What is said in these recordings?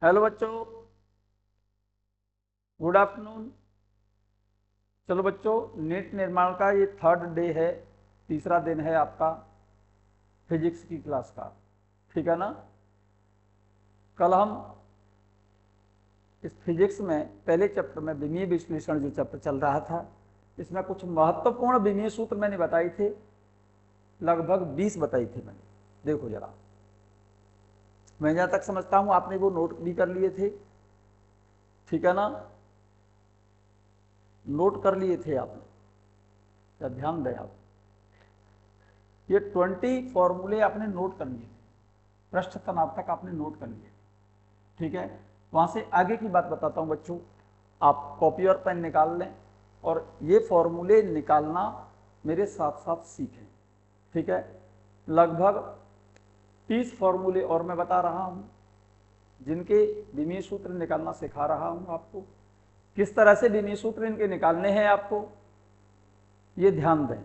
Hello बच्चों, good afternoon. चलो बच्चों, नीट निर्माण का ये थर्ड डे है, तीसरा दिन है आपका फिजिक्स की क्लास का। ठीक है ना। कल हम इस फिजिक्स में पहले चैप्टर में विमीय विश्लेषण जो चैप्टर चल रहा था, इसमें कुछ महत्वपूर्ण विमीय सूत्र मैंने बताए थे, लगभग 20 बताई थे मैंने। देखो जरा, मैं जहां तक समझता हूं आपने वो नोट भी कर लिए थे। ठीक है ना, नोट कर लिए थे आपने, क्या ध्यान दें आप। ये 20 फॉर्मूले आपने नोट कर लिए, पृष्ठ तनाव तक आपने नोट कर लिए। ठीक है, वहां से आगे की बात बताता हूं बच्चों। आप कॉपी और पेन निकाल लें और ये फॉर्मूले निकालना मेरे साथ साथ सीखें। ठीक है, लगभग 30 फॉर्मूले और मैं बता रहा हूं, जिनके विमीय सूत्र निकालना सिखा रहा हूं आपको। किस तरह से विमीय सूत्र इनके निकालने हैं आपको, ये ध्यान दें।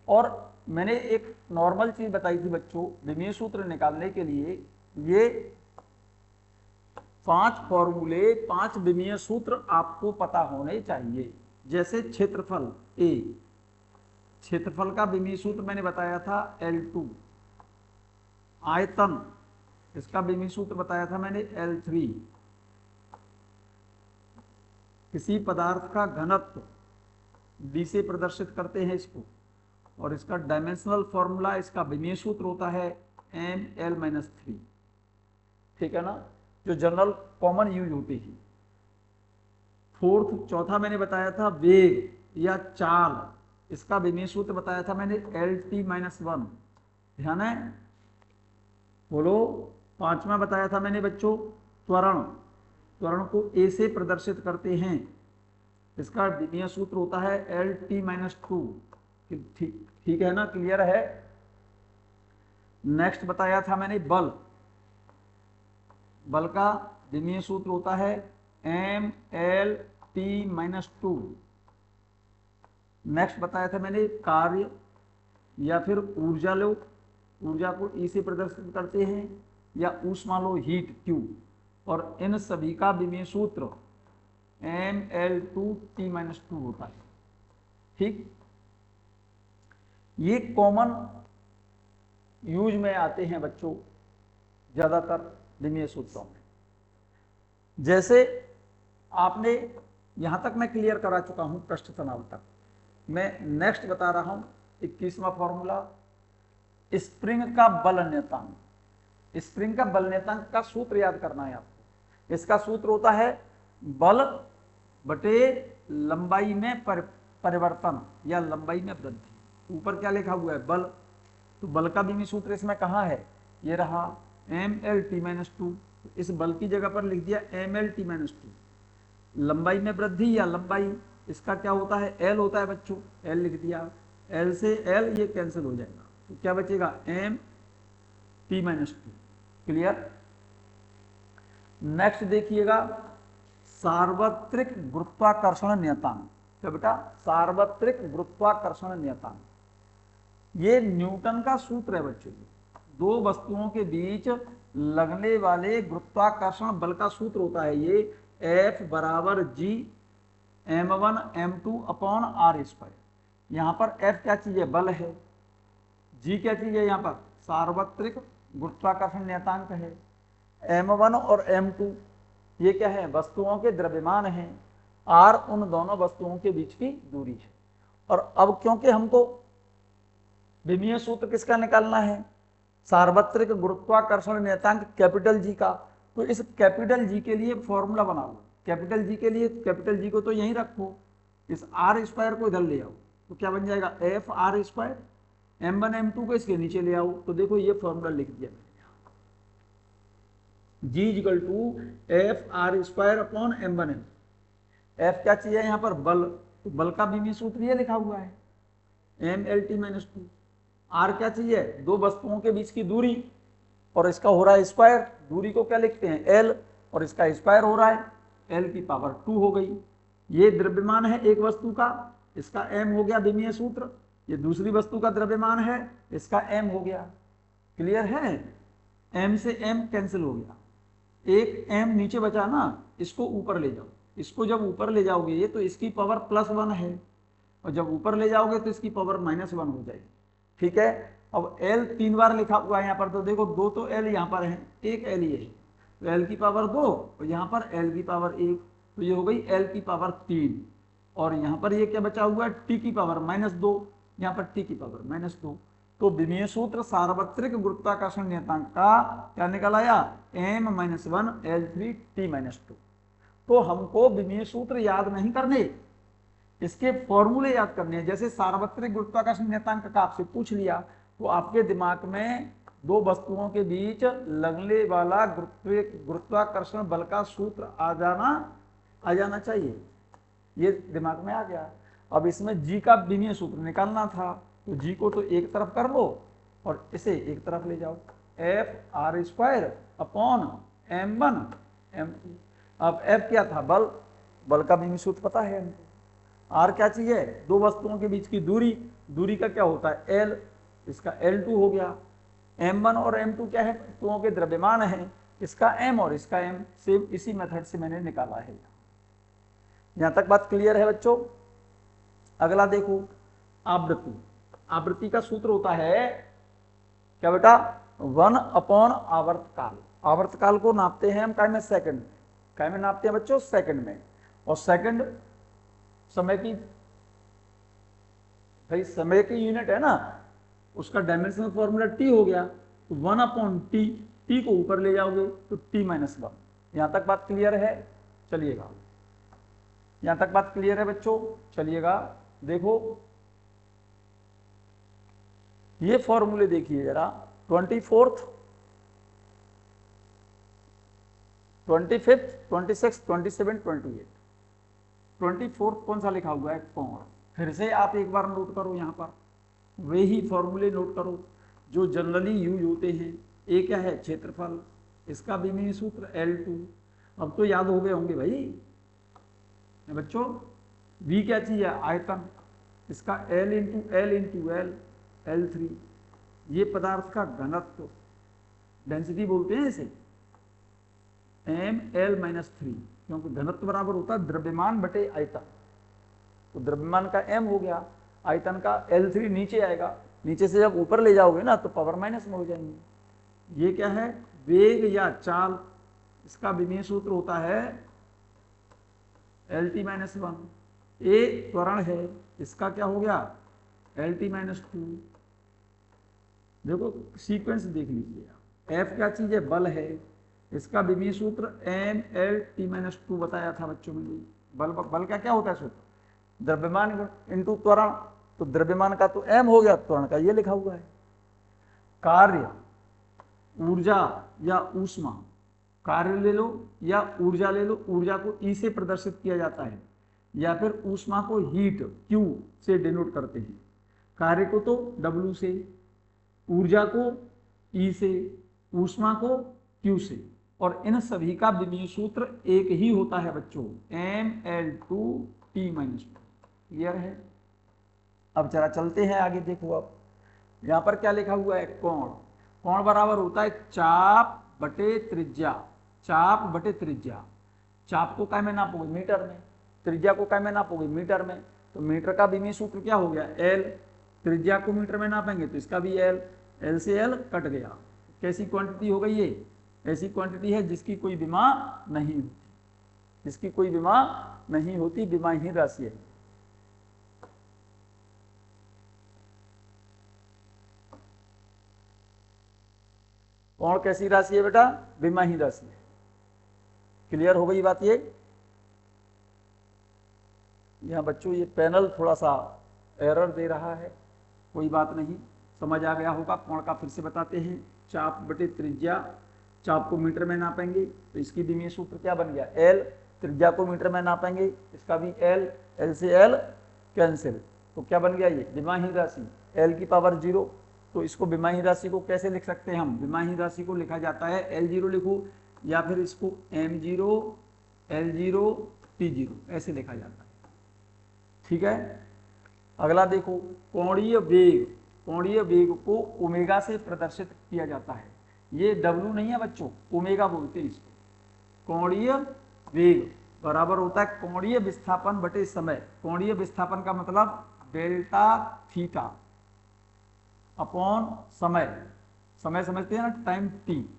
और मैंने एक नॉर्मल चीज बताई थी बच्चों, विमीय सूत्र निकालने के लिए ये 5 फॉर्मूले, 5 विमीय सूत्र आपको पता होने चाहिए। जैसे क्षेत्रफल ए, क्षेत्रफल का विमीय सूत्र मैंने बताया था L2। आयतन, इसका विमीय सूत्र बताया था मैंने L3। किसी पदार्थ का घनत्व D से प्रदर्शित करते हैं इसको, और इसका डायमेंशनल फॉर्मूला, इसका विमीय सूत्र होता है ML-3। ठीक है ना, जो जनरल कॉमन यूज होती है। फोर्थ, चौथा मैंने बताया था वेग या चाल, इसका विमीय सूत्र बताया था मैंने LT-1। ध्यान है, बोलो। पांचवा बताया था मैंने बच्चों त्वरण, त्वरण को ए से प्रदर्शित करते हैं, इसका विमीय सूत्र होता है LT-2। ठीक है ना, क्लियर है। नेक्स्ट बताया था मैंने बल, बल का विमीय सूत्र होता है ML-T-2। नेक्स्ट बताया था मैंने कार्य या फिर ऊर्जा लो, ऊर्जा को ई से प्रदर्शित करते हैं, या ऊष्मा लो, हीट, Q। और इन सभी का विमीय सूत्र ML-2T-2 होता है। ठीक, ये कॉमन यूज में आते हैं बच्चों ज्यादातर विमीय सूत्रों में। जैसे आपने यहां तक मैं क्लियर करा चुका हूं पृष्ठ तनाव तक। मैं नेक्स्ट बता रहा हूं 21वां फॉर्मूला, स्प्रिंग का बल नियतांक। स्प्रिंग का बल नियतांक का सूत्र याद करना है आपको। इसका सूत्र होता है बल बटे लंबाई में परिवर्तन या लंबाई में वृद्धि। ऊपर क्या लिखा हुआ है, बल, तो बल का विमीय सूत्र इसमें कहां है, ये रहा ML-T-2। इस बल की जगह पर लिख दिया ML-T-2। लंबाई में वृद्धि या लंबाई, इसका क्या होता है, L होता है बच्चों, L लिख दिया। L से L ये कैंसिल हो जाएगा, तो क्या बचेगा M-T-2। क्लियर। नेक्स्ट देखिएगा, सार्वत्रिक गुरुत्वाकर्षण नियतांक। क्या बेटा, सार्वत्रिक गुरुत्वाकर्षण नियतांक, ये न्यूटन का सूत्र है बच्चों। दो वस्तुओं के बीच लगने वाले गुरुत्वाकर्षण बल का सूत्र होता है ये F बराबर G m1m2/r²। यहां पर F क्या चीज है, बल है। G क्या चीज है, यहां पर सार्वत्रिक गुरुत्वाकर्षण नियतांक है। m1 और m2 ये क्या है, वस्तुओं के द्रव्यमान हैं। r उन दोनों वस्तुओं के बीच की दूरी है। और अब क्योंकि हमको विमीय सूत्र किसका निकालना है, सार्वत्रिक गुरुत्वाकर्षण नियतांक कैपिटल जी का, तो इस कैपिटल जी के लिए फॉर्मूला बना लो। कैपिटल जी के लिए, कैपिटल जी को तो यहीं रखो, इस r² को इधर ले आओ, तो क्या बन जाएगा FR²। m1 m2 को इसके नीचे ले आओ, तो देखो ये फॉर्मूला लिख दिया मैंने, G = FR²/m1m। F क्या चाहिए यहां पर, बल, तो बल का विमीय सूत्र ये लिखा हुआ है ML-T-2। R क्या चाहिए, दो वस्तुओं के बीच की दूरी, और इसका हो रहा है स्क्वायर, दूरी को क्या लिखते हैं L, और इसका स्क्वायर हो रहा है L⁻²। हो गई। ये द्रव्यमान है एक वस्तु का, इसका M हो गया विमीय सूत्र। ये दूसरी वस्तु का द्रव्यमान है, इसका M हो गया। क्लियर है, M से M कैंसिल हो गया, एक m नीचे बचा ना, इसको ऊपर ले जाओ, इसको जब ऊपर ले जाओगे तो इसकी पावर +1 है, और जब ऊपर ले जाओगे तो इसकी पावर -1 हो जाएगी। ठीक है, अब l 3 बार लिखा हुआ है यहाँ पर, तो देखो 2 तो l यहाँ पर है, एक l ये है, तो l की पावर 2 और यहाँ पर l की पावर 1, तो ये हो गई l की पावर 3, और यहाँ पर ये क्या बचा हुआ है, t की पावर -2, यहाँ पर t की पावर -2। तो विमीय सूत्र सार्वत्रिक गुरुत्वाकर्षण नियतांक का क्या निकल आया, m-1 L3t-2। तो हमको विमीय सूत्र याद नहीं करने, इसके फॉर्मूले याद करने हैं। जैसे सार्वत्रिक गुरुत्वाकर्षण नियतांक का आपसे पूछ लिया, तो आपके दिमाग में दो वस्तुओं के बीच लगने वाला गुरुत्वाकर्षण बल का सूत्र आ जाना चाहिए। ये दिमाग में आ गया। अब इसमें g का विमीय सूत्र निकालना था, तो g को तो एक तरफ कर लो और इसे एक तरफ ले जाओ, F(r²) अपॉन m1 m2। अब F क्या था, बल का विमीय सूत्र पता है हमको। R क्या चीज है, दो वस्तुओं के बीच की दूरी का क्या होता है L, इसका L2 हो गया। m1 और m2 क्या है, वस्तुओं के द्रव्यमान है, इसका m और इसका m, सेम इसी मेथड से मैंने निकाला है। यहां तक बात क्लियर है बच्चों। अगला देखो, आवृत्ति का सूत्र होता है क्या बेटा, 1/आवर्तकाल। आवर्तकाल को नापते हैं हम काय में, सेकंड। काय में नापते हैं बच्चों, सेकंड में। और सेकंड समय की यूनिट है ना, उसका डायमेंशनल फॉर्मूला t हो गया, तो 1/t, t को ऊपर ले जाओगे तो t-1। यहां तक बात क्लियर है, चलिएगा। यहां तक बात क्लियर है बच्चों, चलिएगा। देखो ये फॉर्मूले देखिए जरा, 24th, 25th, 26th, 27, 28। 24th कौन सा लिखा हुआ है, कोण। फिर से आप एक बार नोट करो, यहाँ पर वे ही फॉर्मूले नोट करो जो जनरली यूज होते हैं। ए क्या है, क्षेत्रफल, इसका विमीय सूत्र L2। अब तो याद हो गए होंगे भाई बच्चों। V क्या चीज है, आयतन, इसका L इंटू L L3। ये पदार्थ का घनत्व, डेंसिटी बोलते हैं इसे, ml-3, क्योंकि घनत्व बराबर होता है द्रव्यमान बटे आयतन। तो द्रव्यमान का m हो गया, आयतन का L3 नीचे आएगा, नीचे से जब ऊपर ले जाओगे ना तो पावर माइनस में हो जाएंगे। ये क्या है, वेग या चाल, इसका विमीय सूत्र होता है Lt-1। ए त्वरण है, इसका क्या हो गया, Lt-2। देखो सीक्वेंस देख लीजिए आप। F क्या चीज है, बल है, इसका विमीय सूत्र mLt-2 बताया था बच्चों में। बल का क्या होता है सूत्र, द्रव्यमान इंटू त्वरण, तो द्रव्यमान का तो m हो गया, त्वरण का ये लिखा हुआ है। कार्य, ऊर्जा या ऊष्मा, कार्य ले लो या ऊर्जा ले लो, ऊर्जा को E से प्रदर्शित किया जाता है, या फिर ऊष्मा को हीट Q से डिनोट करते हैं। कार्य को तो W से, ऊर्जा को E से, ऊष्मा को Q से, और इन सभी का विमीय सूत्र एक ही होता है बच्चों, mL2T-2। क्लियर है। अब जरा चलते हैं आगे। देखो अब यहां पर क्या लिखा हुआ है, कोण। कोण बराबर होता है चाप बटे त्रिज्या। चाप बटे त्रिज्या, चाप को काय में नापोगे, मीटर में, त्रिज्या को काय में नापोगे, मीटर में। तो मीटर का विमीय सूत्र क्या हो गया, L। त्रिज्या को मीटर में नापेंगे तो इसका भी L, L से L कट गया। कैसी क्वांटिटी हो गई ये, ऐसी क्वांटिटी है जिसकी कोई विमा नहीं होती, जिसकी कोई विमा नहीं होती, विमाहीन राशि है। कोण कैसी राशि है बेटा, विमाहीन राशि है। क्लियर हो गई बात ये। यहाँ बच्चों ये पैनल थोड़ा सा एरर दे रहा है, कोई बात नहीं, समझ आ गया होगा। कोण का फिर से बताते हैं, चाप बटे त्रिज्या, चाप को मीटर में नापेंगे तो इसकी विमीय सूत्र क्या बन गया, L। त्रिज्या को मीटर में नापेंगे इसका भी L, L से L कैंसिल, तो क्या बन गया ये विमाहीन राशि, L की पावर 0। तो इसको विमाहीन राशि को कैसे लिख सकते हैं हम, विमाहीन राशि को लिखा जाता है L0 लिखो, या फिर इसको M0 L0 T0 ऐसे लिखा जाता है। ठीक है। अगला देखो, कोणीय वेग। कोणीय वेग को ओमेगा से प्रदर्शित किया जाता है। ये W नहीं है बच्चों, ओमेगा बोलते हैं इसको। कोणीय वेग बराबर होता है कोणीय विस्थापन बटे समय। कोणीय विस्थापन का मतलब डेल्टा थीटा अपॉन समय, समय समझते हैं ना, टाइम टी।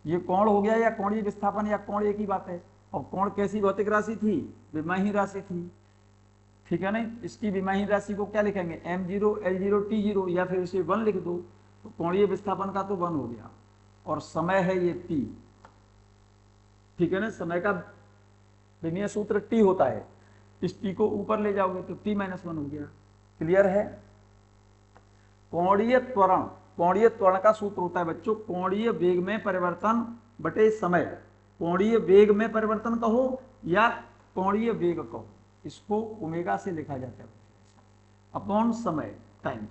ये कोण हो गया या कोणीय विस्थापन या कोण एक ही बात है। और कोण कैसी भौतिक राशि थी? विमाही राशि थी, ठीक है नहीं। इसकी विमाही राशि को क्या लिखेंगे? m0 l0 t0, या फिर इसे 1 लिख दो। तो कोणीय विस्थापन का तो 1 हो गया, और समय है ये t, ठीक है ना। समय का विमीय सूत्र t होता है, इस t को ऊपर ले जाओगे तो t-1 हो गया। क्लियर है? कोणीय त्वरण, कोणीय त्वरण का सूत्र होता है बच्चों कोणीय वेग में परिवर्तन बटे समय। कोणीय वेग में परिवर्तन कहो या कोणीय वेग कहो, इसको ओमेगा से लिखा जाता है अपॉन समय, टाइम।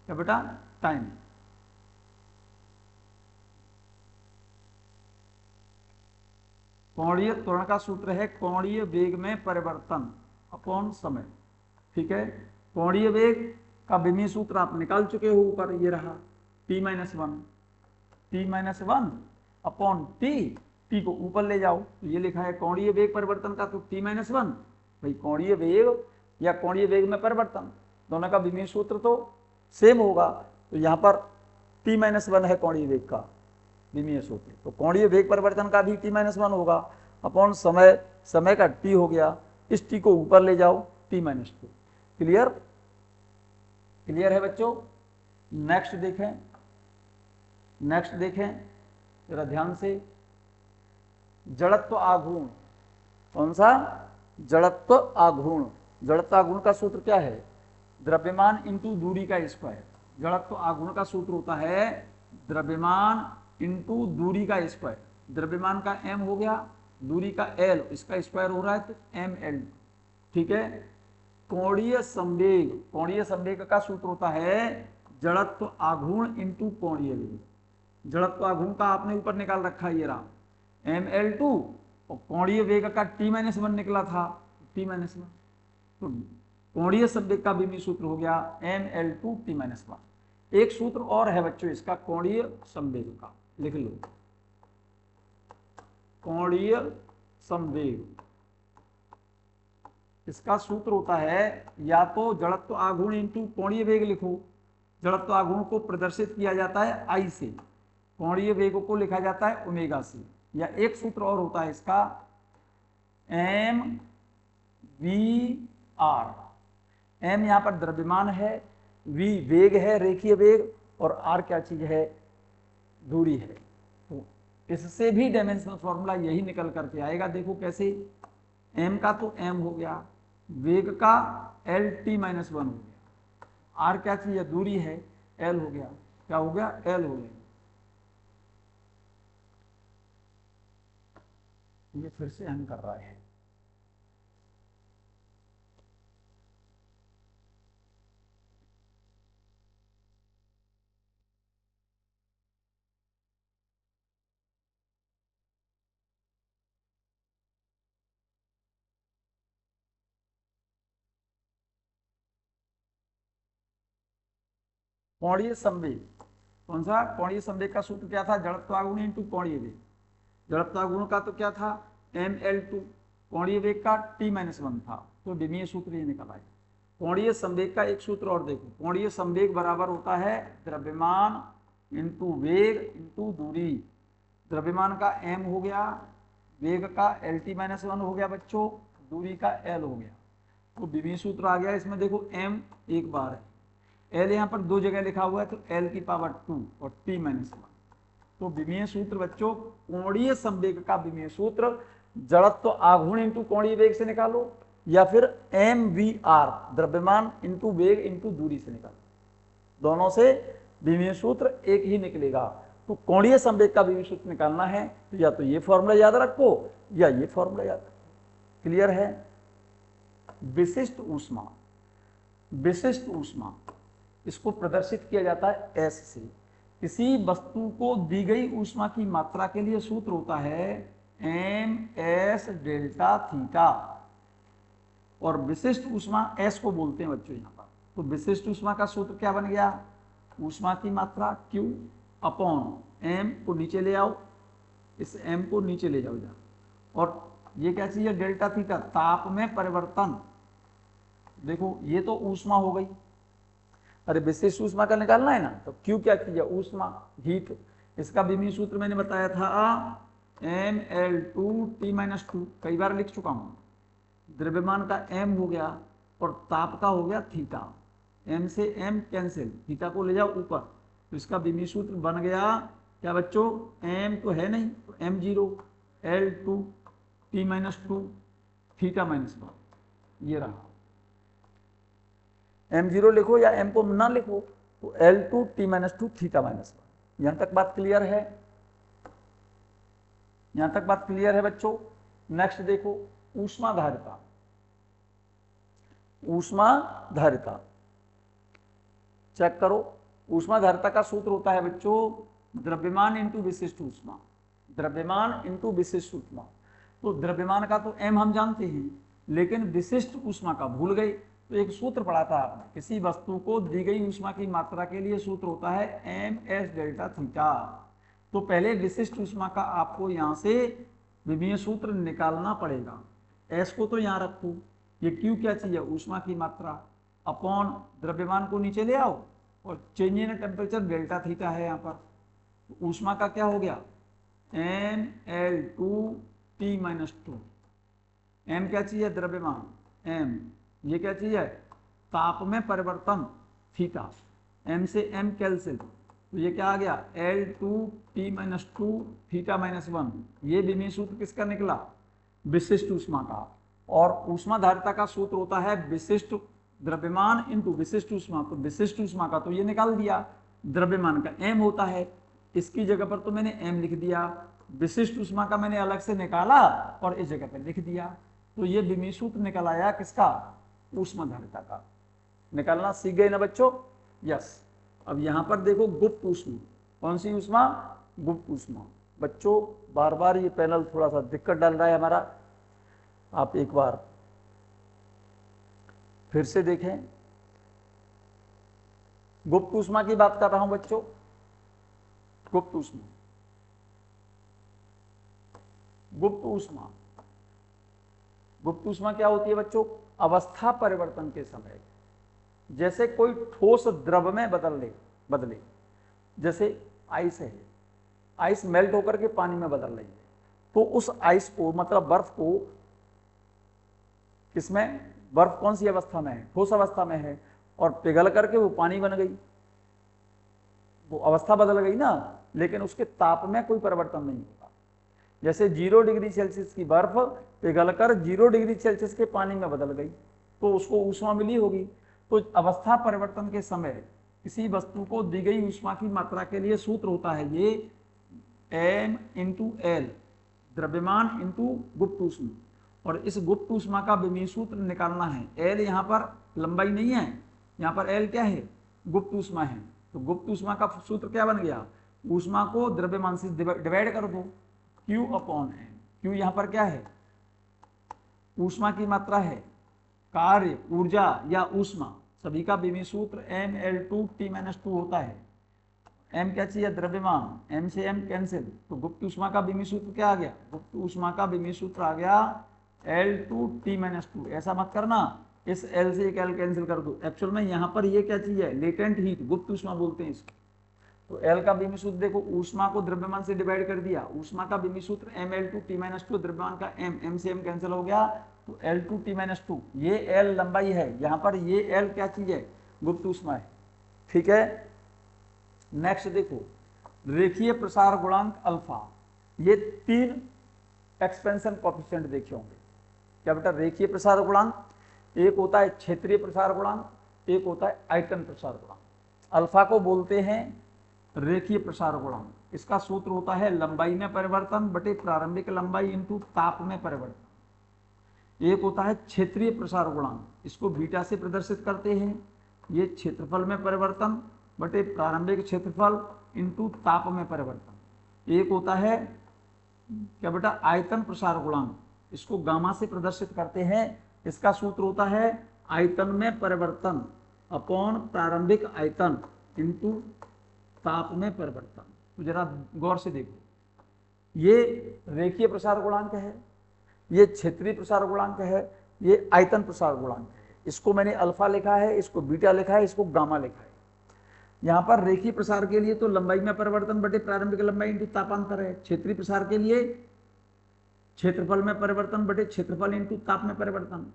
क्या बेटा? टाइम। कोणीय त्वरण का सूत्र है कोणीय वेग में परिवर्तन अपॉन समय, ठीक है। कोणीय वेग का विमीय सूत्र आप निकाल चुके हो ऊपर, ये रहा t-1, t-1 अपॉन t को ऊपर ले जाओ तो ये लिखा है कोणीय वेग परिवर्तन का, तो t-1। भाई कोणीय वेग या कोणीय वेग में परिवर्तन, दोनों का विमीय सूत्र तो सेम होगा। तो यहाँ पर t-1 है कोणीय वेग का विमीय सूत्र, तो कोणीय वेग परिवर्तन का भी t-1 होगा अपॉन समय, समय का t हो गया, इस t को ऊपर ले जाओ t-2। क्लियर? क्लियर है बच्चों? नेक्स्ट देखें, नेक्स्ट देखें जरा ध्यान से। जड़त्व आघूर्ण, कौन सा? जड़त्व आघूर्ण। जड़त्व आघूर्ण का सूत्र क्या है? द्रव्यमान इंटू दूरी का स्क्वायर। जड़त्व आघूर्ण का सूत्र होता है द्रव्यमान इंटू दूरी का स्क्वायर। द्रव्यमान का m हो गया, दूरी का l, इसका स्क्वायर हो रहा है तो ml, ठीक है। कोणीय संवेग, कोणीय संवेग का सूत्र होता है जड़त्व आघूर्ण इंटू कोणीय वेग। जड़त्व आघूर्ण का आपने ऊपर निकाल रखा है, ये रहा ml2, और कोणीय वेग का t-1 निकला था, t-1, तो कोणीय संवेग का विमीय सूत्र हो गया ml2 t-1। एक सूत्र और है बच्चों इसका कोणीय संवेग का, लिख लो। कोणीय संवेग, इसका सूत्र होता है या तो जड़त्व आघूर्ण इंटू कोणीय वेग लिखो। जड़त्व आघूर्ण को प्रदर्शित किया जाता है I से, कोणीय वेग को लिखा जाता है ओमेगा से, या एक सूत्र और होता है इसका mvr। m यहाँ पर द्रव्यमान है, v वेग है, रेखीय वेग, और r क्या चीज है? दूरी है। तो इससे भी डायमेंशनल फॉर्मूला यही निकल करके आएगा। देखो कैसे, m का तो m हो गया, वेग का lt-1 हो गया, r क्या चीज है? दूरी है, l हो गया। क्या हो गया? l हो गया। ये फिर से हम कर रहा है। कोणीय संवेग, कौन सा? कोणीय संवेग का सूत्र क्या था? जड़त्वाघूर्ण इंटू कोणीय वेग। जड़त्वाघूर्ण का तो क्या था? ml2, कोणीय वेग का t-1 था, तो विमीय सूत्र ये निकल आया। कोणीय संवेग का एक सूत्र और देखो, कोणीय संवेग बराबर होता है द्रव्यमान इंटू वेग इंटू दूरी। द्रव्यमान का m हो गया, वेग का lt-1 हो गया बच्चों, दूरी का l हो गया, तो विमीय सूत्र आ गया। इसमें देखो m एक बार है, l यहाँ पर 2 जगह लिखा हुआ है, तो l⁻2 और t-1, तो विमीय सूत्र बच्चों कोणीय संवेग का विमीय सूत्र जड़त्व आघूर्ण इंटू कोणीय वेग से निकालो, या फिर mvr द्रव्यमान इंटू वेग इंटू दूरी से निकालो, दोनों से विमीय सूत्र एक ही निकलेगा। तो कोणीय संवेग का विमीय सूत्र निकालना है तो या तो ये फॉर्मूला याद रखो या ये फॉर्मूला याद रखो। क्लियर है? विशिष्ट ऊष्मा, विशिष्ट ऊष्मा इसको प्रदर्शित किया जाता है S से। किसी वस्तु को दी गई ऊष्मा की मात्रा के लिए सूत्र होता है ms डेल्टा थीटा, और विशिष्ट ऊष्मा S को बोलते हैं बच्चों यहाँ पर। तो विशिष्ट ऊष्मा का सूत्र क्या बन गया? ऊष्मा की मात्रा Q अपॉन m को नीचे ले आओ, इस m को नीचे ले जाओ जा, और ये क्या चीज है, डेल्टा थीटा, ताप में परिवर्तन। देखो ये तो ऊष्मा हो गई, अरे विशिष्ट ऊष्मा का निकालना है ना, तो Q क्या चीज है, ऊष्मा, हीट। इसका विमीय सूत्र मैंने बताया था mL2T-2, कई बार लिख चुका हूं। द्रव्यमान का m हो गया और ताप का हो गया थीटा, m से m कैंसिल, थीटा को ले जाओ ऊपर, तो इसका विमीय सूत्र बन गया क्या बच्चों, m तो है नहीं, तो m0 L2T-2 थीटा -1, ये रहा। m0 लिखो या m को ना लिखो, तो L2T-2 थीटा -1। यहां तक बात क्लियर है, यहां तक बात क्लियर है बच्चों। नेक्स्ट देखो, ऊष्माधारिता। ऊष्माधारिता चेक करो, ऊष्माधारिता का सूत्र होता है बच्चों द्रव्यमान इंटू विशिष्ट ऊष्मा, द्रव्यमान इंटू विशिष्ट ऊष्मा। तो द्रव्यमान का तो m हम जानते हैं, लेकिन विशिष्ट ऊष्मा का भूल गए। तो एक सूत्र पढ़ा था आपने, किसी वस्तु को दी गई ऊष्मा की मात्रा के लिए सूत्र होता है ms डेल्टा थीटा। तो पहले विशिष्ट ऊष्मा का आपको यहां से विमीय सूत्र निकालना पड़ेगा। s को तो यहां रखो, ये q क्या चीज है, ऊष्मा की मात्रा, अपॉन द्रव्यमान को नीचे ले आओ, और change in temperature delta theta है यहाँ पर। तो ऊष्मा का क्या हो गया, mL2T-2, m क्या चीज है, द्रव्यमान m, ये क्या चीज है, ताप में परिवर्तन थीटा, m से m कैंसिल, तो ये क्या आ गया, L2T-2 थीटा -1। ये विमीय सूत्र किसका निकला, विशिष्ट ऊष्मा का। और ऊष्माधारिता का सूत्र होता है विशिष्ट द्रव्यमान इंटू विशिष्ट ऊष्मा, तो विशिष्ट ऊष्मा का तो ये निकाल दिया, द्रव्यमान का m होता है, इसकी जगह पर तो मैंने m लिख दिया, विशिष्ट ऊष्मा का मैंने अलग से निकाला और इस जगह पर लिख दिया। तो ये विमीय सूत्र निकल आया किसका, ऊष्माधारिता का। निकालना सीख गए ना बच्चों, यस। अब यहां पर देखो गुप्त ऊष्मा, कौन सी ऊष्मा, गुप्त ऊष्मा। बच्चों बार बार ये पैनल थोड़ा सा दिक्कत डाल रहा है हमारा, आप एक बार फिर से देखें। गुप्त ऊष्मा की बात कर रहा हूं बच्चों, गुप्त ऊष्मा, गुप्त ऊष्मा। गुप्त ऊष्मा क्या होती है बच्चों, अवस्था परिवर्तन के समय, जैसे कोई ठोस द्रव में बदले, जैसे आइस है, आइस मेल्ट होकर के पानी में बदल रही है, तो उस आइस को, मतलब बर्फ को, किसमें, बर्फ कौन सी अवस्था में है, ठोस अवस्था में है, और पिघल करके वो पानी बन गई, वो अवस्था बदल गई ना, लेकिन उसके ताप में कोई परिवर्तन नहीं होगा। जैसे 0 डिग्री सेल्सियस की बर्फ पिघलकर 0 डिग्री सेल्सियस के पानी में बदल गई, तो उसको ऊष्मा मिली होगी। तो अवस्था परिवर्तन के समय किसी वस्तु को दी गई ऊष्मा की मात्रा के लिए सूत्र होता है ये m इंटू एल, द्रव्यमान इंटू गुप्त ऊष्मा। और इस गुप्त ऊष्मा का विमीय सूत्र निकालना है। एल यहाँ पर लंबाई नहीं है, यहाँ पर एल क्या है, गुप्त ऊष्मा है। तो गुप्त ऊष्मा का सूत्र क्या बन गया, ऊष्मा को द्रव्यमान से डिवाइड कर दो, Q अपॉन एम। Q यहाँ पर क्या है, ऊष्मा की मात्रा है, कार्य, ऊर्जा या ऊष्मा, सभी का विमीय सूत्र mL2T-2 होता है। m क्या चाहिए, द्रव्यमान, m से m कैंसिल, तो गुप्त ऊष्मा का विमीय सूत्र क्या आ गया, गुप्त ऊष्मा का विमीय सूत्र आ गया L2T-2। ऐसा मत करना, इस L से एक L कैंसिल कर दो। एक्चुअल में यहाँ पर ये क्या चीज है, लेटेंट हीट, गुप्त ऊष्मा बोलते हैं इसको। तो L का विमीय सूत्र देखो, ऊष्मा को द्रव्यमान से डिवाइड कर दिया, ऊष्मा का विमीय सूत्र mL2T-2, द्रव्यमान का m से m कैंसिल हो गया, तो L2T-2। ये L लंबाई है, यहाँ पर ये L क्या चीज है, गुप्त ऊष्मा है। ठीक है, नेक्स्ट देखो, रेखीय प्रसार गुणांक अल्फा। ये 3 एक्सपेंशन कोएफिशिएंट देखे होंगे। क्या बेटा, रेखीय प्रसार गुणांक, एक होता है क्षेत्रीय प्रसार गुणांक, एक होता है आयतन प्रसार गुणांक। अल्फा को बोलते हैं रेखीय प्रसार गुणांक। इसका सूत्र होता है लंबाई में परिवर्तन बटे प्रारंभिक लंबाई इंटू ताप में परिवर्तन। एक होता है क्षेत्रीय प्रसार गुणांक, इसको बीटा से प्रदर्शित करते हैं, ये क्षेत्रफल में परिवर्तन बटे प्रारंभिक क्षेत्रफल इंटू ताप में परिवर्तन। एक होता है क्या बेटा, आयतन प्रसार गुणांक, इसको गामा से प्रदर्शित करते हैं, इसका सूत्र होता है आयतन में परिवर्तन अपॉन प्रारंभिक आयतन इंटू ताप में परिवर्तन। तो जरा गौर से देखो, ये रेखीय प्रसार गुणांक है, ये क्षेत्रीय प्रसार गुणांक है, ये आयतन प्रसार गुणांक है। इसको मैंने अल्फा लिखा है, इसको बीटा लिखा है, इसको गामा लिखा है। यहाँ पर रेखीय प्रसार के लिए तो लंबाई में परिवर्तन बटे प्रारंभिक लंबाई इंटू तापांतर है। क्षेत्रीय प्रसार के लिए क्षेत्रफल में परिवर्तन बटे क्षेत्रफल इंटू ताप में परिवर्तन,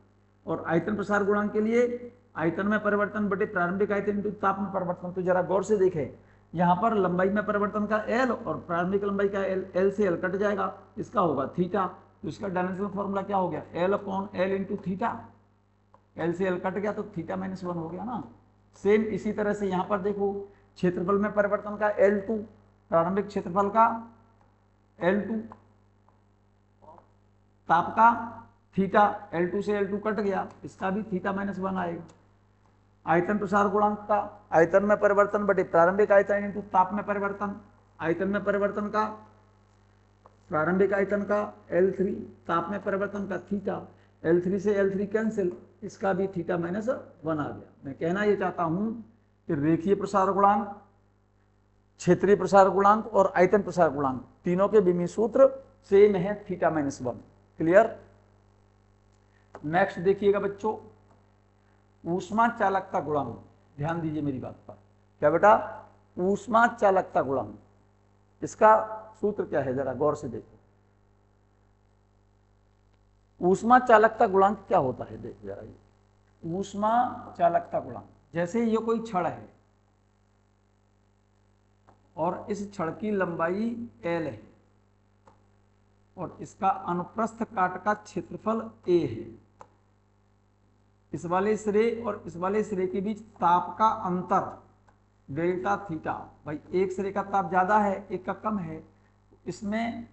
और आयतन प्रसार गुणांक के लिए आयतन में परिवर्तन बटे प्रारंभिक आयतन इंटू ताप में परिवर्तन। तो जरा गौर से देखें, यहाँ पर लंबाई में परिवर्तन का एल और प्रारंभिक लंबाई का एल, एल से एल कट जाएगा, इसका होगा थीटा। तो इसका डायमेंशनल फॉर्मूला क्या हो गया, L upon L into theta. L से एल कट गया तो थीटा माइनस 1 हो गया ना। सेम इसी तरह से यहाँ पर देखो, क्षेत्रफल में परिवर्तन का L2, प्रारंभिक क्षेत्रफल का L2, ताप का थीटा, L2 से L2 कट गया, इसका भी थीटा माइनस 1 आएगा। आयतन प्रसार गुणांक का आयतन में परिवर्तन बटे प्रारंभिक आयतन इंटू ताप में परिवर्तन, आयतन में परिवर्तन का प्रारंभिक आयतन का L3, ताप में परिवर्तन का थीटा, L3 से L3 कैंसिल, इसका भी थीटा माइनस 1 आ गया। मैं कहना ये चाहता हूं कि रेखीय प्रसार गुणांक, क्षेत्रीय प्रसार गुणांक और आयतन प्रसार गुणांक तीनों के विमीय सूत्र सेम है, थीटा माइनस 1। क्लियर। नेक्स्ट देखिएगा बच्चों, ऊष्मा चालकता गुणांक। ध्यान दीजिए मेरी बात पर। क्या बेटा, ऊष्मा चालकता गुणांक, इसका सूत्र क्या है, जरा गौर से देखो। ऊष्मा चालकता गुणांक क्या होता है, देखो जरा। ये ऊष्मा चालकता गुणांक, जैसे ये कोई छड़ है और इस छड़ की लंबाई L है और इसका अनुप्रस्थ काट का क्षेत्रफल A है। इस वाले सिरे और इस वाले सिरे के बीच ताप का अंतर डेल्टा थीटा, भाई एक सिरे का ताप ज्यादा है, एक का कम है। इसमें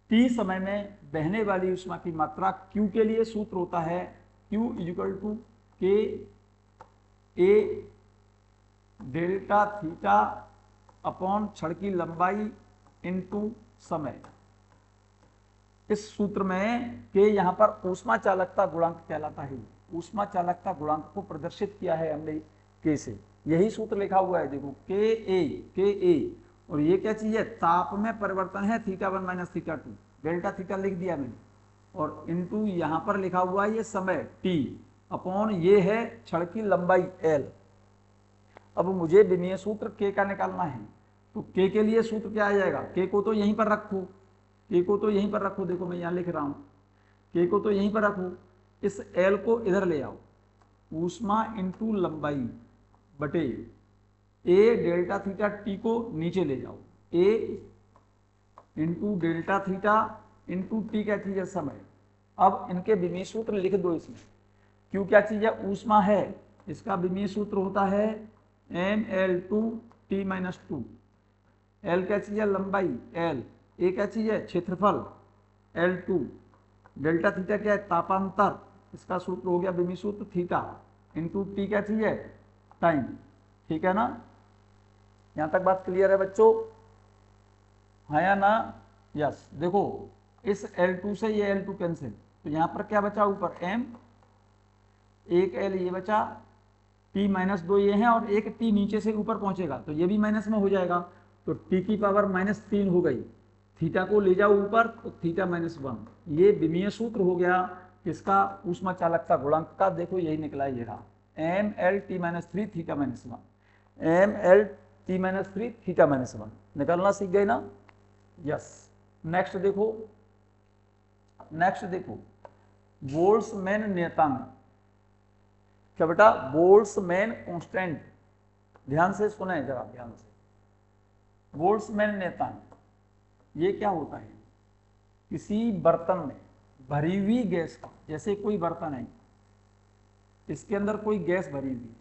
T समय में बहने वाली ऊष्मा की मात्रा Q के लिए सूत्र होता है Q equal to K A delta theta upon छड़ की लंबाई इनटू समय। इस सूत्र में K यहाँ पर ऊष्मा चालकता गुणांक कहलाता है। ऊष्मा चालकता गुणांक को प्रदर्शित किया है हमने K से, यही सूत्र लिखा हुआ है, देखो K A, और ये क्या चीज है, ताप में परिवर्तन है θ1 माइनस θ2, डेल्टा थीटा लिख दिया मैंने, और इनटू यहाँ पर लिखा हुआ है ये समय T अपॉन ये है छड़ की लंबाई L। अब मुझे विमीय सूत्र K का निकालना है, तो K के लिए सूत्र क्या आ जाएगा, K को तो यहीं पर रखो, K को तो यहीं पर रखो, देखो मैं यहाँ लिख रहा हूँ, K को तो यहीं पर रखो, इस L को इधर ले आओ, ऊष्मा इंटू लंबाई बटे A डेल्टा थीटा T को नीचे ले जाओ, A into delta theta into T क्या चीज है, समय। अब इनके विमीय सूत्र लिख दो इसमें। Q क्या चीज है, ऊष्मा है, इसका विमीय सूत्र होता है mL2T माइनस 2। L क्या चीज है, लंबाई L, A क्या चीज है, क्षेत्रफल L2, डेल्टा थीटा क्या है, तापांतर, इसका सूत्र हो गया विमीय सूत्र थीटा, इंटू T क्या चीज है, टाइम। ठीक है ना, यहां तक बात क्लियर है बच्चों, हाँ या ना। यस। देखो इस L2 से ये L2 कैंसिल, तो यहां पर क्या बचा, ऊपर M, एक L ये बचा, T माइनस 2 ये है, और एक T नीचे से ऊपर पहुंचेगा तो ये भी माइनस में हो जाएगा, तो T की पावर माइनस 3 हो गई। थीटा को ले जाओ ऊपर तो थीटा माइनस 1, ये विमीय सूत्र हो गया किसका, ऊष्मा चालकता गुणांक का। देखो यही निकला, ये रहा mL T minus 3 theta minus 1, mL T minus 3 theta minus 1 निकालना सीख गए ना। यस। नेक्स्ट देखो, नेक्स्ट देखो बोल्ट्जमैन नियतांक। क्या बेटा, बोल्ट्जमैन कांस्टेंट, ध्यान से सुने जरा, ध्यान से। बोल्ट्जमैन नियतांक ये क्या होता है, किसी बर्तन में भरी हुई गैस का, जैसे कोई बर्तन है इसके अंदर कोई गैस भरी हुई है,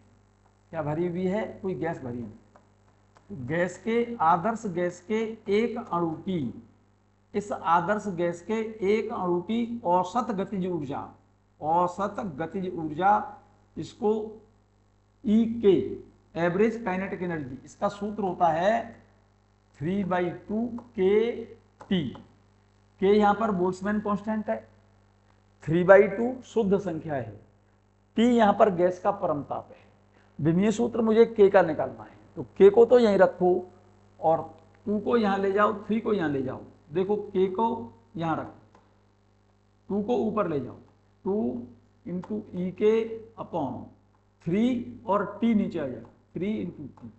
क्या भरी हुई है, कोई गैस भरी हुई है, गैस के, आदर्श गैस के एक अणु की, इस आदर्श गैस के एक अणु की औसत गतिज ऊर्जा, औसत गतिज ऊर्जा, इसको EK एवरेज काइनेटिक एनर्जी, इसका सूत्र होता है 3/2 KT। K यहां पर बोल्ट्जमैन कांस्टेंट है, 3/2 शुद्ध संख्या है, T यहां पर गैस का परमताप है। विमीय सूत्र मुझे K का निकालना है, तो K को तो यहीं रखो और 2 को यहाँ ले जाओ, 3 को यहाँ ले जाओ, देखो k को यहाँ रखो, 2 को ऊपर ले जाओ, 2 इंटू ई के अपॉन 3 और t नीचे आ जाएगा, 3 इंटू टी।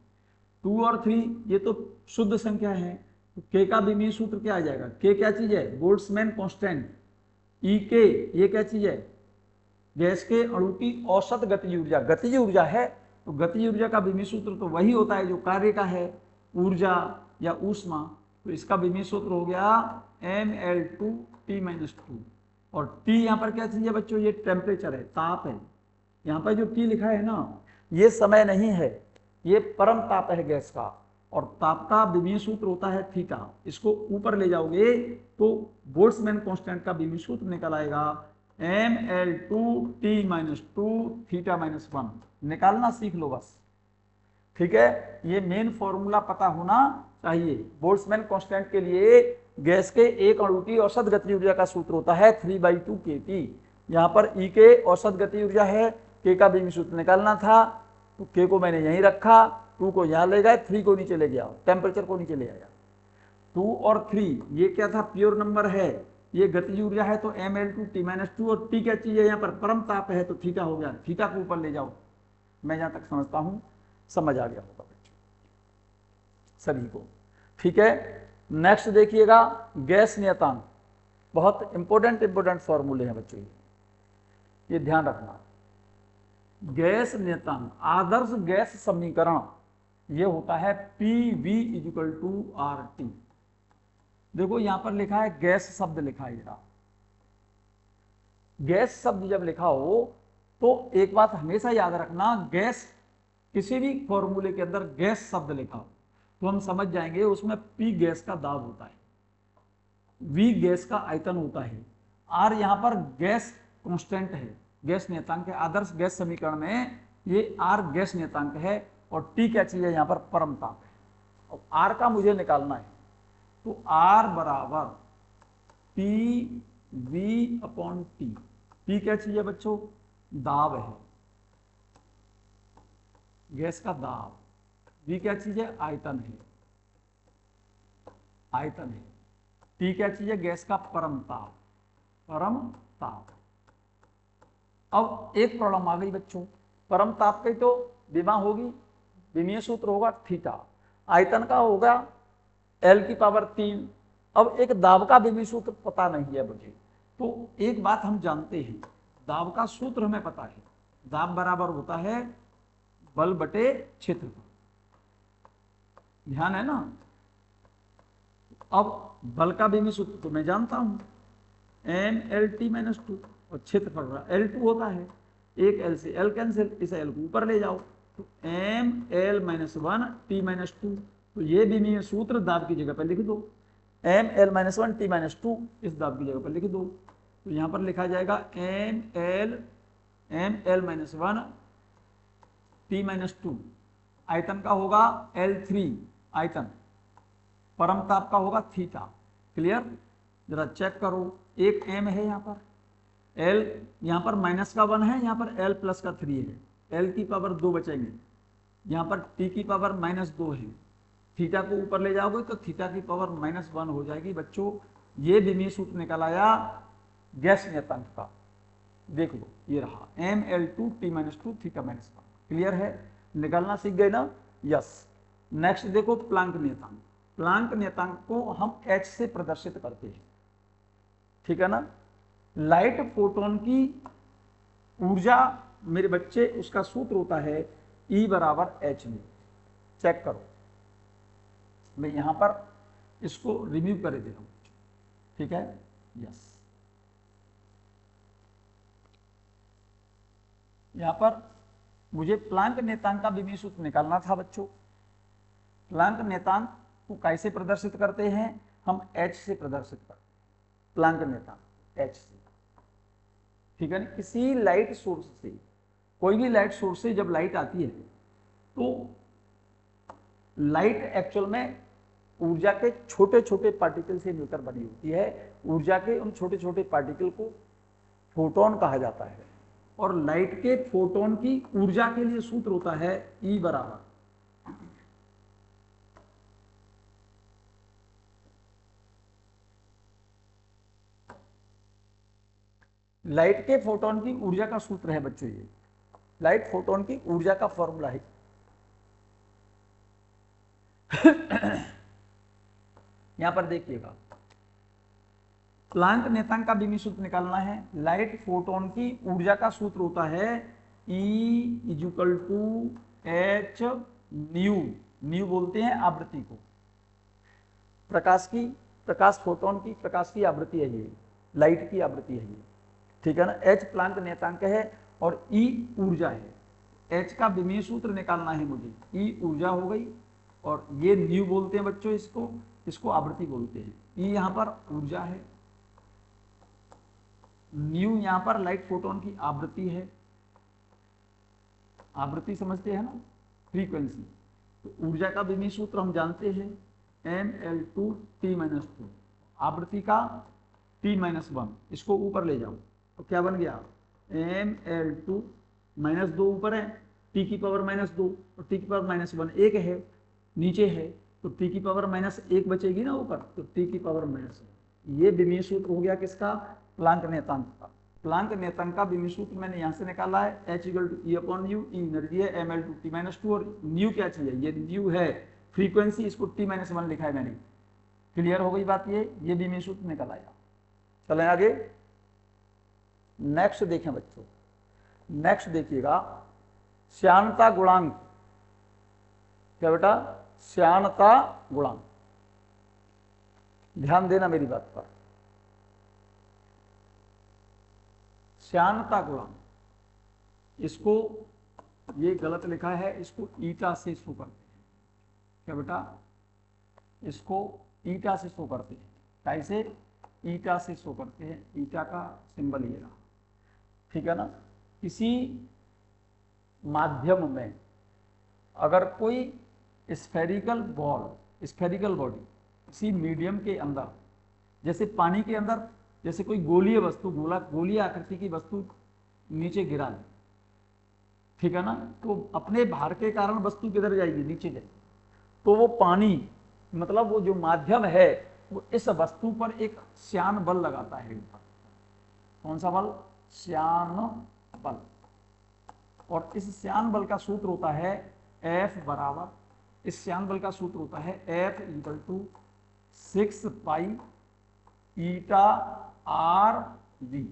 2 और 3 ये तो शुद्ध संख्या है, तो k का विमीय सूत्र क्या आ जाएगा? k क्या चीज है? Boltzmann constant. ई के ये क्या चीज है? गैस के अणु की औसत गतिज ऊर्जा। गतिज ऊर्जा है तो गतिज ऊर्जा का विमीय सूत्र तो वही होता है जो कार्य का है, ऊर्जा या ऊष्मा। तो इसका विमीय सूत्र हो गया mL2T-2 और T यहाँ पर क्या चीज है बच्चों? ये टेम्परेचर है, ताप है। यहाँ पर जो T लिखा है ना, ये समय नहीं है, ये परम ताप है गैस का, और ताप का विमीय सूत्र होता है थीटा। इसको ऊपर ले जाओगे तो बोल्ट्जमैन कांस्टेंट का विमीय सूत्र निकल आएगा mL2T-2 θ-1। निकालना सीख लो बस, ठीक है? ये मेन फॉर्मूला पता होना चाहिए। बोल्ट्जमैन कांस्टेंट के लिए गैस के एक अणु की औसत गतिज ऊर्जा का सूत्र होता है 3/2 kT। यहाँ पर E के औसत गतिज ऊर्जा है, K का विमीय सूत्र निकालना था तो K को मैंने यहीं रखा, 2 को यहाँ ले गए, 3 को नीचे ले गया, टेम्परेचर को नीचे ले आया। 2 और 3 ये क्या था? प्योर नंबर है, ये गतिज ऊर्जा है तो mL2T-2 और T क्या चीज है? यहाँ पर परम ताप है तो थीटा हो गया, थीटा को ऊपर ले जाओ। मैं जहां तक समझता हूं समझ आ गया होगा बच्चों सभी को, ठीक है? नेक्स्ट देखिएगा, गैस नियतांक। बहुत इंपोर्टेंट फॉर्मूले हैं बच्चों, ये ध्यान रखना। गैस नियतांक, आदर्श गैस समीकरण ये होता है PV = RT। देखो यहां पर लिखा है गैस शब्द लिखा है, जरा गैस शब्द जब लिखा हो तो एक बात हमेशा याद रखना, गैस किसी भी फॉर्मूले के अंदर गैस शब्द लिखा हो तो हम समझ जाएंगे उसमें P गैस का दाब होता है, V गैस का आयतन होता है, R यहाँ पर गैस कांस्टेंट है, गैस नियतांक है। आदर्श गैस समीकरण में ये R गैस नियतांक है और T क्या चीज है? यहाँ पर परम ताप है। और R का मुझे निकालना है तो R बराबर PV/T। P क्या चीज है बच्चों? दाब है, गैस का दाब। V क्या चीज है? आयतन है, आयतन है। T क्या चीज है? गैस का परम ताप, परम ताप। अब एक प्रॉब्लम आ गई बच्चों, परम ताप की तो विमा होगी, विमीय सूत्र होगा थीटा, आयतन का होगा L⁻3। अब एक दाब का विमीय सूत्र पता नहीं है मुझे, तो एक बात हम जानते हैं, दाब का सूत्र हमें पता है, दाब बराबर होता है बल बटे क्षेत्रफल, ध्यान है ना? अब बल का विमीय सूत्र तो मैं जानता हूं mL2 और क्षेत्रफल L2 होता है, एक L से L कैंसिल, इस L को ऊपर ले जाओ तो mL-1T-2। तो ये विमीय सूत्र दाब की जगह पर लिख दो, mL-1T-2 इस दाब की जगह पर लिख दो। तो यहां पर लिखा जाएगा mL-1T-2, आयतन का होगा L3 आयतन, परम ताप का होगा थीटा। क्लियर? जरा चेक करो, एक m है यहाँ पर, L यहाँ पर -1 है, यहाँ पर L + 3 है, L की पावर 2 बचेंगे, यहाँ पर T की पावर -2 है, थीटा को ऊपर ले जाओगे तो थीटा की पावर -1 हो जाएगी। बच्चों ये विमीय सूत्र निकल आया गैस नियतांक का, देख लो ये रहा mL2T-2 θ-1। क्लियर है? निकालना सीख गए ना? यस। नेक्स्ट देखो प्लांक नियतांक। प्लांक नियतांक को हम H से प्रदर्शित करते हैं, ठीक है ना? लाइट फोटोन की ऊर्जा मेरे बच्चे, उसका सूत्र होता है E = H में। चेक करो, मैं यहां पर इसको रिव्यू कर दे रहा हूं, ठीक है? यस। यहां पर मुझे प्लांक नियतांक का विमीय सूत्र निकालना था बच्चों। प्लांक नियतांक को कैसे प्रदर्शित करते हैं? हम H से प्रदर्शित करते हैं, प्लांक नियतांक H से, ठीक है ना? किसी लाइट सोर्स से, कोई भी लाइट सोर्स से जब लाइट आती है तो लाइट एक्चुअल में ऊर्जा के छोटे छोटे पार्टिकल से मिलकर बनी होती है। ऊर्जा के उन छोटे छोटे पार्टिकल को फोटोन कहा जाता है, और लाइट के फोटोन की ऊर्जा के लिए सूत्र होता है E = लाइट के फोटोन की ऊर्जा का सूत्र है बच्चों ये, लाइट फोटोन की ऊर्जा का फॉर्मूला है। यहां पर देखिएगा, प्लांक नेतांक का बिंदु सूत्र निकालना है। लाइट फोटोन की ऊर्जा का सूत्र होता है E equal to H nu, nu बोलते हैं आवृत्ति को, प्रकाश फोटोन की प्रकाश की आवृत्ति है ये, लाइट की आवृत्ति है ये, ठीक है ना। H प्लांक नेतांक है और E ऊर्जा है। H का विमीय सूत्र निकालना है मुझे, E ऊर्जा हो गई और ये न्यू बोलते हैं बच्चों इसको आवृत्ति बोलते हैं। E यहां पर ऊर्जा है, न्यू यहां पर लाइट फोटोन की आवृत्ति है, आवृत्ति समझते हैं ना, फ्रीक्वेंसी। तो ऊर्जा का विमीय सूत्र हम जानते हैं mL2T-2, आवृत्ति का T-1, इसको ऊपर ले जाओ तो क्या बन गया mL2 -2 ऊपर है, T की पावर -2 और T की पावर -1 एक है, नीचे है तो T की पावर -1 बचेगी ना ऊपर, तो T की पावर -1। ये विमीय सूत्र हो गया किसका, प्लांक नेतांक का। प्लांक नेतांक का विमीय सूत्र मैंने यहां से निकाला है, H = E/U, E एनर्जी है, mL2T-2 और न्यू क्या चीज है, ये न्यू है फ्रीक्वेंसी, इसको T-1 लिखा है मैंने। क्लियर हो गई बात, ये विमीय सूत्र निकल आया। चलें आगे, नेक्स्ट देखें बच्चों, नेक्स्ट देखिएगा श्यानता गुणांक। क्या बेटा, श्यानता गुणांक, ध्यान देना मेरी बात पर। श्यानता गुणांक, इसको ये गलत लिखा है, इसको ईटा से शो करते हैं। क्या बेटा, इसको ईटा से शो करते हैं। कैसे, ईटा से शो करते हैं, ईटा का सिंबल ये रहा, ठीक है ना। किसी माध्यम में अगर कोई स्फेरिकल बॉल, स्फेरिकल बॉडी किसी मीडियम के अंदर, जैसे पानी के अंदर, जैसे कोई गोलीय वस्तु, गोलीय आकृति की वस्तु नीचे गिरा ले, ठीक है ना, तो अपने भार के कारण वस्तु किधर जाएगी, नीचे जाएगी। तो वो पानी, मतलब वो जो माध्यम है, वो इस वस्तु पर एक श्यान बल लगाता है। कौन सा बल, श्यान बल। और इस श्यान बल का सूत्र होता है F बराबर, इस श्यान बल का सूत्र होता है F = 6 pi eta R V.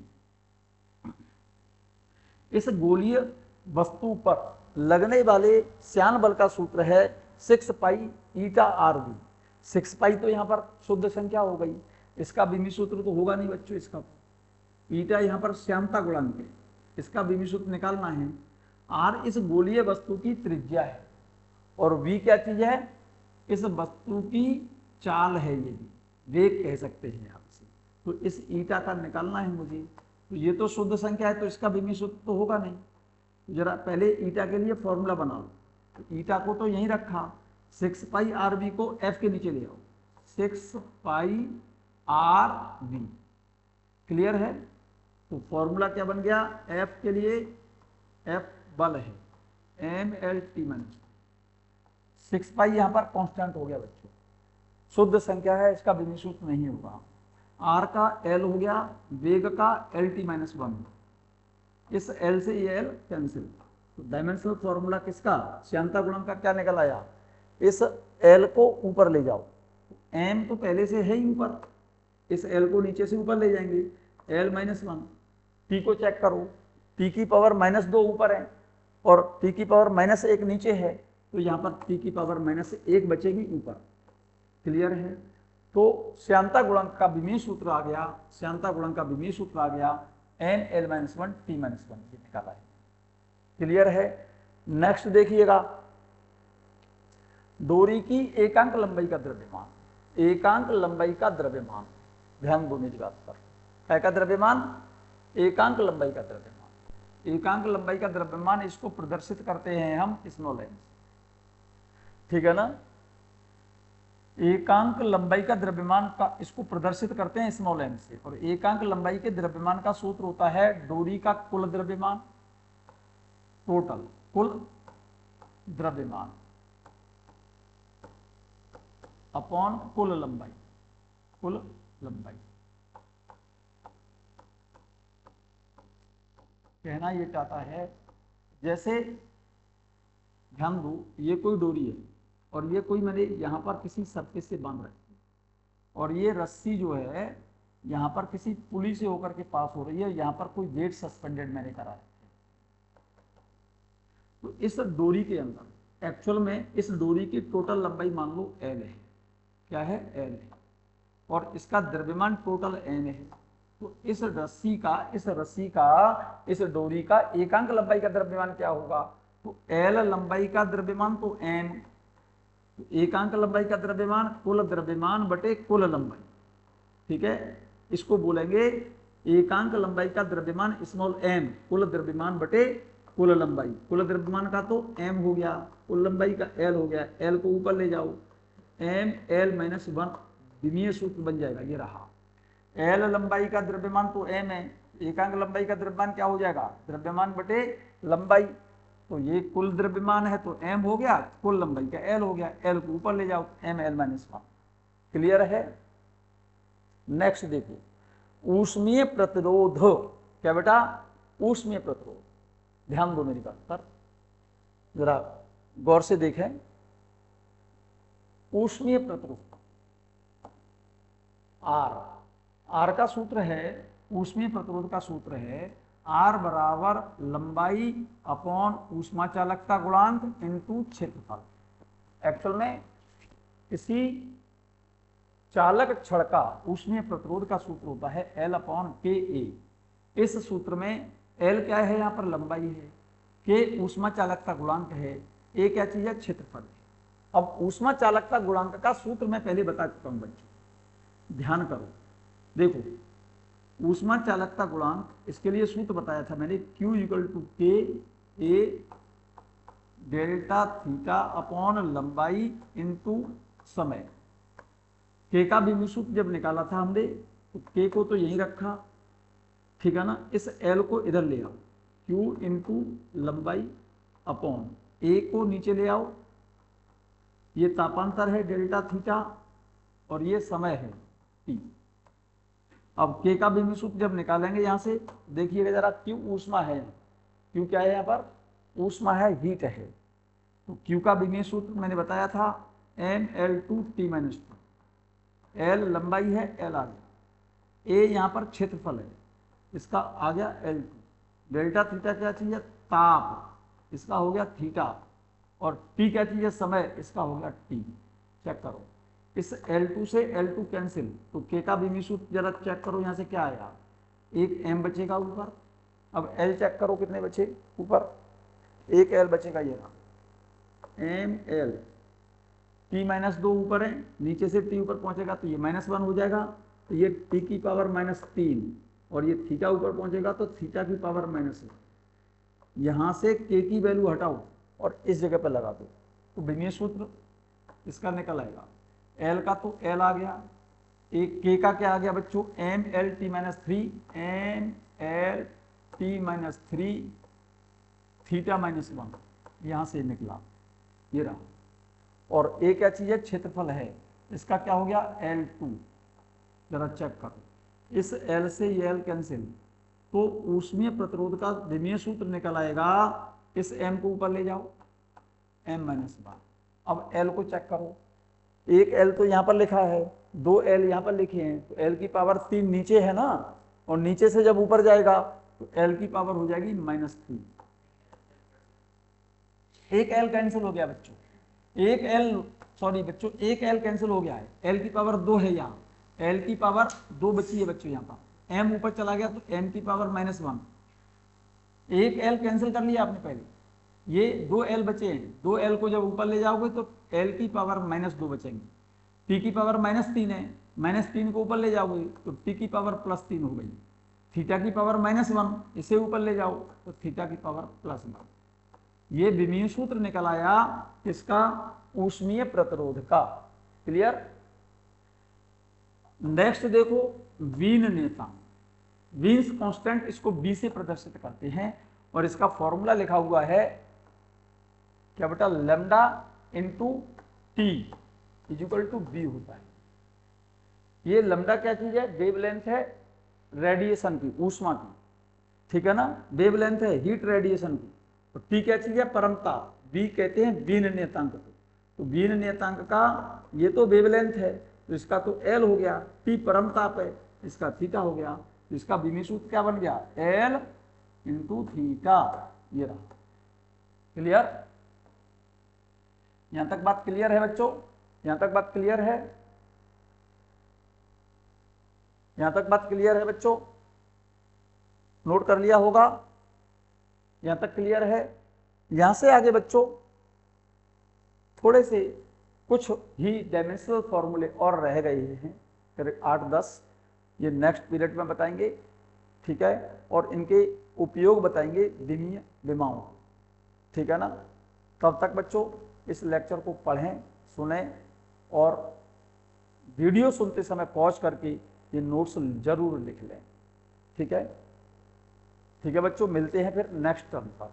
इस गोलीय वस्तु पर लगने वाले श्यान बल का सूत्र है 6 पाई ईटा आर वी। 6 पाई तो यहाँ पर शुद्ध संख्या हो गई, इसका विमीय सूत्र तो होगा नहीं बच्चों, इसका ईटा यहाँ पर श्यानता गुणांक है, इसका विमीय सूत्र निकालना है। आर इस गोलीय वस्तु की त्रिज्या है और वी क्या चीज है, इस वस्तु की चाल है, ये वेग कह सकते हैं आपसे। तो इस ईटा का निकालना है मुझे, तो ये तो शुद्ध संख्या है तो इसका विमीय सूत्र तो होगा नहीं। तो जरा पहले ईटा के लिए फॉर्मूला बनाओ। तो ईटा को तो यहीं रखा, 6 पाई आर वी को एफ के नीचे ले आओ, 6 पाई आर वी। क्लियर है, तो फॉर्मूला क्या बन गया, एफ के लिए, एफ बल है, mL/T-, 6 पाई यहां पर कांस्टेंट हो गया बच्चों, शुद्ध संख्या है, इसका विमीय सूत्र नहीं होगा। आर का एल हो गया, वेग का L/T-1, इस एल से ये एल कैंसिल। तो डायमेंशनल फॉर्मूला किसका, श्यानता गुणांक का क्या निकल आया, इस एल को ऊपर ले जाओ, एम तो पहले से है ही ऊपर, इस एल को नीचे से ऊपर ले जाएंगे, L-1। टी को चेक करो, टी की पावर -2 ऊपर है और टी की पावर -1 नीचे है, तो यहाँ पर टी की पावर -1 बचेगी ऊपर। क्लियर है, तो श्यानता गुणांक का विमीय सूत्र आ गया, श्यानता गुणांक का विमीय सूत्र आ गया nL-1 T-1, ये निकाला है। क्लियर है, नेक्स्ट देखिएगा, डोरी की एकांक लंबाई का द्रव्यमान, एकांक लंबाई का द्रव्यमान, ध्यान दो मेरी बात पर। क्या का द्रव्यमान, एकांक लंबाई का द्रव्यमान। एकांक लंबाई का द्रव्यमान, इसको प्रदर्शित करते हैं हम स्मॉल एम, ठीक है ना। एकांक लंबाई का द्रव्यमान का इसको प्रदर्शित करते हैं स्मॉल एम से, और एकांक लंबाई के द्रव्यमान का सूत्र होता है डोरी का कुल द्रव्यमान, टोटल कुल द्रव्यमान अपॉन कुल लंबाई, कुल लंबाई। कहना ये चाहता है, जैसे ध्यान दो, ये कोई डोरी है और ये कोई मैंने यहाँ पर किसी सरफेस से बांध रखी है, और ये रस्सी जो है यहाँ पर किसी पुली से होकर के पास हो रही है, यहाँ पर कोई वेट सस्पेंडेड मैंने करा है। तो इस डोरी के अंदर एक्चुअल में इस डोरी की टोटल लंबाई मान लो L है। क्या है? L है। और इसका द्रव्यमान टोटल M है। तो इस रस्सी का इस डोरी का एकांक लंबाई का द्रव्यमान क्या होगा? तो L लंबाई का द्रव्यमान तो M, तो एकांक लंबाई का द्रव्यमान कुल द्रव्यमान बटे कुल लंबाई। ठीक है, इसको बोलेंगे एकांक लंबाई का द्रव्यमान स्मॉल m, कुल द्रव्यमान बटे कुल लंबाई। कुल द्रव्यमान का तो m हो गया, कुल लंबाई का l हो गया। l को ऊपर ले जाओ, m l माइनस 1 विमीय सूत्र बन जाएगा। ये रहा l लंबाई का द्रव्यमान तो m है, एकांक लंबाई का द्रव्यमान क्या हो जाएगा? द्रव्यमान बटे लंबाई। तो ये कुल द्रव्यमान है तो m हो गया, कुल लंबाई का l हो गया। l को ऊपर ले जाओ, m l माइनस 1। क्लियर है? नेक्स्ट देखो, ऊष्मीय प्रतिरोध। क्या बेटा? ऊष्मीय प्रतिरोध। ध्यान दो मेरी बात पर, जरा गौर से देखें। ऊष्मीय प्रतिरोध आर का सूत्र है, ऊष्मीय प्रतिरोध का सूत्र है आर बराबर लंबाई अपॉन ऊष्मा चालकता गुणांक इनटू क्षेत्रफल। एक्चुअल में किसी चालक क्षण का ऊष्मीय प्रतिरोध का सूत्र होता है L अपॉन के ए। इस सूत्र में L क्या है? यहाँ पर लंबाई है, के ऊष्मा चालकता गुणांक है, ए क्या चीज है? क्षेत्रफल है। अब ऊष्मा चालकता गुणांक का सूत्र मैं पहले बता चुका हूं बच्चों, ध्यान करो। देखो, ऊष्मा चालकता गुणांक, इसके लिए सूत्र बताया था मैंने, Q इक्वल टू के ए डेल्टा थीटा अपॉन लंबाई इनटू समय। के का भी सूत्र जब निकाला था हमने, तो के को तो यहीं रखा, ठीक है ना। इस L को इधर ले आओ, Q इंटू लंबाई अपॉन ए को नीचे ले आओ, ये तापांतर है डेल्टा थीटा और ये समय है T। अब के का भी सूत्र जब निकालेंगे यहां से, देखिएगा जरा, Q ऊष्मा है, Q क्या है? यहाँ पर ऊष्मा है, हीट है। तो Q का भी सूत्र मैंने बताया था mL2T माइनस 2। L लंबाई है, L आ गया, A यहाँ पर क्षेत्रफल है, इसका आ गया L2। डेल्टा थीटा क्या चीज है? ताप, इसका हो गया थीटा। और T क्या चीज है? समय, इसका हो गया T। चेक करो, इस L2 से L2 कैंसिल, तो K का भी सूत्र जरा चेक करो, यहाँ से क्या आया? एक M बचेगा ऊपर। अब L चेक करो कितने बचे ऊपर? एक L बचेगा, ये रहा ML। T माइनस 2 ऊपर है, नीचे से T ऊपर पहुंचेगा तो ये माइनस 1 हो जाएगा, तो ये T की पावर माइनस 3, और ये थीटा ऊपर पहुंचेगा तो थीटा की पावर माइनस 1। यहां से K की वैल्यू हटाओ और इस जगह पर लगा दो, तो विमीय सूत्र इसका निकल आएगा। L का तो L आ गया, एक K का क्या आ गया बच्चों? MLT minus 3, MLT minus 3 theta minus 1, यहां से निकला, ये रहा। और A क्या चीज है? क्षेत्रफल है, इसका क्या हो गया? L2। जरा चेक करो, इस L से ये L कैंसिल, तो ऊष्मीय प्रतिरोध का विमीय सूत्र निकल आएगा। इस M को ऊपर ले जाओ, M माइनस 1। अब L को चेक करो, एक L तो यहाँ पर लिखा है, दो L यहाँ पर लिखे हैं, तो L की पावर 3 नीचे है ना, और नीचे से जब ऊपर जाएगा तो L की पावर हो जाएगी माइनस 3। एक L कैंसिल हो गया बच्चों, एक L कैंसिल हो गया है, L की पावर 2 है यहाँ, L की पावर 2 बची है बच्चों यहाँ पर, M ऊपर चला गया तो M की पावर माइनस 1। एक L कैंसिल कर लिया आपने पहले, ये 2 L बचे हैं, 2 L को जब ऊपर ले जाओगे तो L की पावर माइनस 2 बचेंगे। T की पावर माइनस 3 है, माइनस 3 को ऊपर ले जाओगे तो T की पावर प्लस 3 हो गई। थीटा की पावर माइनस 1, इसे ऊपर ले जाओ तो थीटा की पावर प्लस 1। ये विमीय सूत्र निकल आया किसका? ऊष्मीय प्रतिरोध का। क्लियर? नेक्स्ट देखो, वीन नेता, वीन्स कांस्टेंट, इसको B से प्रदर्शित करते हैं, और इसका फॉर्मूला लिखा हुआ है क्या बेटा? Lambda into T is equal to B होता है। ये लैम्डा क्या चीज है? वेवलेंथ है रेडिएशन की, ऊष्मा की, ठीक है ना। वेवलेंथ है हीट रेडिएशन की, तो टी क्या चीज है, परमताप। बी कहते हैं बीन नियतांक को, तो बीन नियतांक का ये तो वेवलेंथ है, तो इसका तो एल हो गया, टी परमताप है, इसका थीटा हो गया, तो इसका विमीय सूत्र क्या बन गया, एल इंटू थीटा। ये रहा। क्लियर, यहां तक बात क्लियर है बच्चों, यहां तक बात क्लियर है, यहां तक बात क्लियर है बच्चों, नोट कर लिया होगा, यहां तक क्लियर है। यहां से आगे बच्चों थोड़े से कुछ ही डायमेंशनल फॉर्मूले और रह गए हैं, करीब 8-10, ये नेक्स्ट पीरियड में बताएंगे, ठीक है, और इनके उपयोग बताएंगे द्विमीय विमाओं, ठीक है ना। तब तक बच्चों इस लेक्चर को पढ़ें, सुनें, और वीडियो सुनते समय पॉज करके ये नोट्स जरूर लिख लें, ठीक है। ठीक है बच्चों, मिलते हैं फिर नेक्स्ट टर्म पर।